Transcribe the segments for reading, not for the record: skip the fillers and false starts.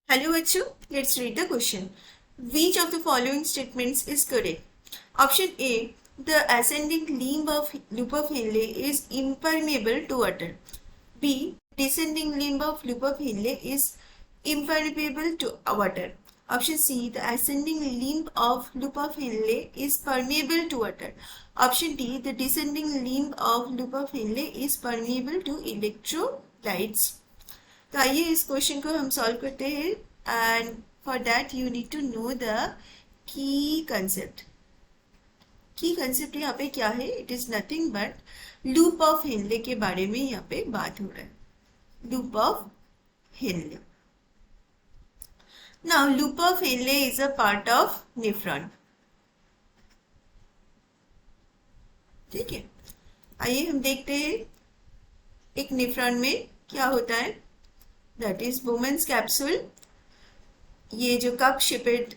Hello, Achu. Let's read the question. Which of the following statements is correct? Option A. The ascending limb of loop of Henle is impermeable to water. B. Descending limb of loop of Henle is impermeable to water. Option C. The ascending limb of loop of Henle is permeable to water. Option D. The descending limb of loop of Henle is permeable to electrolytes. तो आइए इस question को हम solve करते हैं and for that you need to know the key concept यहाँ पे क्या है. It is nothing but loop of Henle के बारे में यहाँ पे बात हो रहा है. Loop of Henle. Now loop of Henle is a part of nephron. ठीक है, आइए हम देखते हैं एक नेफ्रॉन में क्या होता है. That is बोमेंस capsule. ये जो कप शेपेड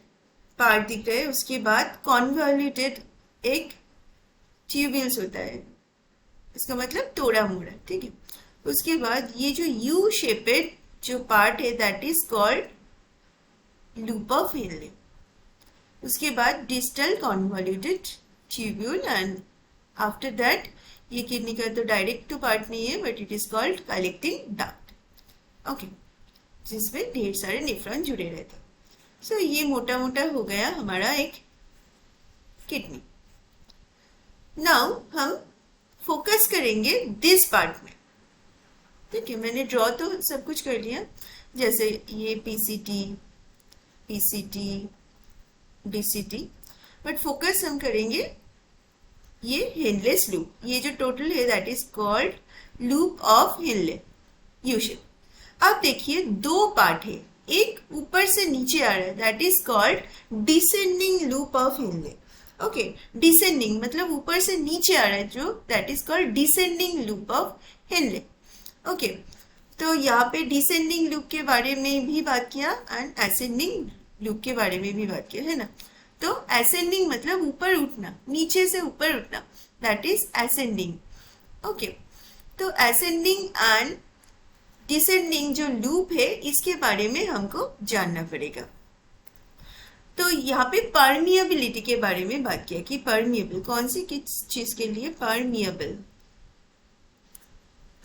पार्ट दिख रहा है उसके बाद कॉन्वॉल्यूटेड एक ट्यूब्यूल्स होता है, इसका मतलब तोड़ा मोड़ा. ठीक है, उसके बाद ये जो यू शेपेड जो पार्ट है that is called loop of Henle. उसके बाद distal convoluted tubule and after that ये किडनी का तो डायरेक्ट तो पार्ट नहीं है but it is called collecting duct. Okay, जिसमें ढेर सारे नेफ्रॉन जुड़े रहते. सो ये मोटा मोटा हो गया हमारा एक किडनी. नाउ हम फोकस करेंगे दिस पार्ट में. ठीक है, मैंने ड्रॉ तो सब कुछ कर लिया, जैसे ये पीसीटी, डीसीटी, बट फोकस हम करेंगे ये हेनलेस लूप. ये जो टोटल है that is called loop of Henley U shape. अब देखिए दो पार्ट है, एक ऊपर से नीचे आ रहा है that is called descending loop of Henley. Okay, descending मतलब ऊपर से नीचे आ रहा है जो that is called descending loop of Henley. Okay, तो यहाँ पे डिसेंडिंग लूप के बारे में भी बात किया एंड असेंडिंग लूप के बारे में भी बात किया है ना. तो असेंडिंग मतलब ऊपर उठना, नीचे से ऊपर उठना, दैट इज असेंडिंग. ओके, तो असेंडिंग एंड डिसेंडिंग जो लूप है इसके बारे में हमको जानना पड़ेगा. तो यहाँ पे परमिएबिलिटी के बारे में बात किया कि परमिएबल कौन सी किस चीज के लिए permeable.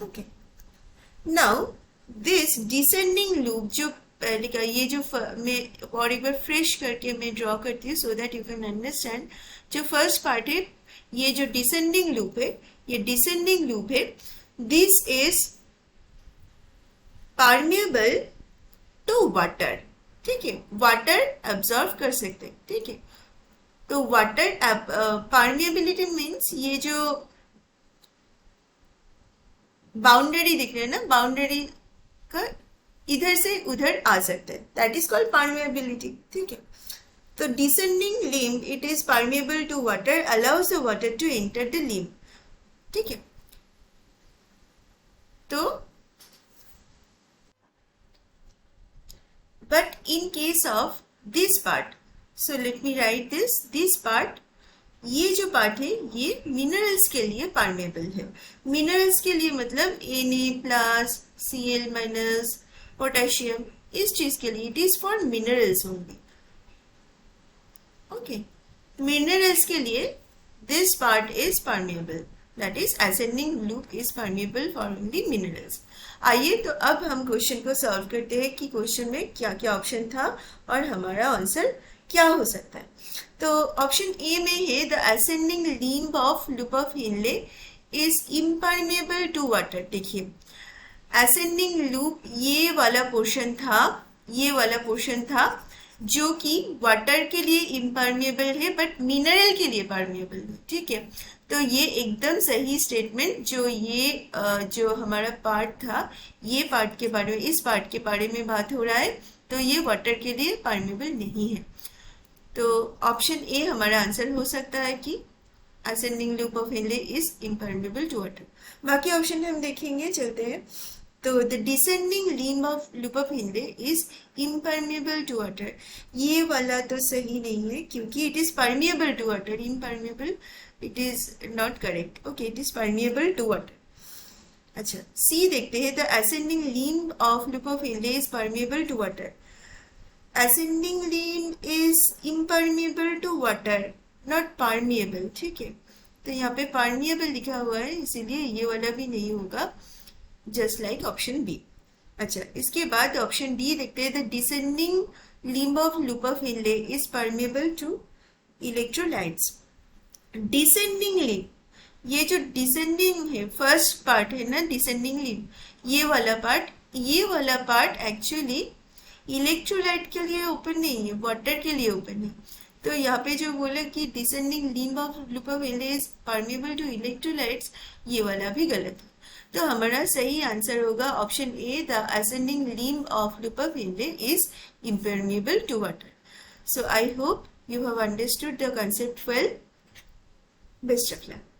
Okay, now this descending loop जो पहले का ये जो मैं और एक बार फ्रेश करके मैं ड्रॉ करती हूँ so that you can understand. जो फर्स्ट पार्ट है ये जो डिसेंडिंग लूप है, ये डिसेंडिंग लूप है. This is permeable to water. ठीक है, वाटर एब्जॉर्व कर सकते हैं. ठीक है, तो वाटर परमिएबिलिटी मीन्स ये जो बाउंड्री दिख रही है ना, बाउंड्री का इधर से उधर आ सकते हैं, दैट इज कॉल्ड परमिएबिलिटी. ठीक है, तो descending limb it is permeable to water, allows the water to enter the limb. ठीक है, तो but in case of this part, so let me write this part. ये जो पार्ट है ये मिनरल्स के लिए परमेबल है. मिनरल्स के लिए मतलब Na+, Cl-, पोटेशियम, इस चीज के लिए it is for minerals only. Okay, minerals के लिए this part is permeable, that is ascending loop is permeable for only minerals. आइए तो अब हम क्वेश्चन को सॉल्व करते हैं कि क्वेश्चन में क्या क्या ऑप्शन था और हमारा आंसर क्या हो सकता है. तो ऑप्शन ए में है the ascending limb of loop of Henle is impermeable to water. देखिए असेंडिंग लूप ये वाला पोर्शन था जो कि वाटर के लिए इम्परमेबल है बट मिनरल के लिए परमेबल है. ठीक है, तो ये एकदम सही स्टेटमेंट. जो ये जो हमारा पार्ट था ये पार्ट के बारे में, इस पार्ट के बारे में बात हो रहा है, तो ये वाटर के लिए परमेबल नहीं है. तो ऑप्शन ए हमारा आंसर हो सकता है कि ascending loop of Henle is impermeable to water. बाकी ऑप्शन हम देखेंगे, चलते हैं. तो the descending limb of loop of Henle is impermeable to water, ये वाला तो सही नहीं है क्योंकि it is permeable to water. Impermeable it is not correct. Okay, it is permeable to water. अच्छा, सी देखते हैं. The ascending limb of loop of Henle is permeable to water. ascending limb is impermeable to water, not permeable. ठीक है, तो यहाँ पे permeable लिखा हुआ है, इसीलिए ये वाला भी नहीं होगा, just like option B. अच्छा, इसके बाद ऑप्शन डी देखते हैं. The descending limb of loop of Henle is permeable to electrolytes. Descending limb, ये जो डिसेंडिंग है, फर्स्ट पार्ट है ना डिसेंडिंग limb, ये वाला पार्ट एक्चुअली इलेक्ट्रोलाइट के लिए ओपन नहीं है, वाटर के लिए ओपन है. तो यहाँ पे जो बोला कि descending limb of loop of Henle is permeable to electrolytes, ये वाला भी गलत है. तो हमारा सही आंसर होगा option A. The ascending limb of loop of Henle is impermeable to water. So I hope you have understood the concept well. Best of luck.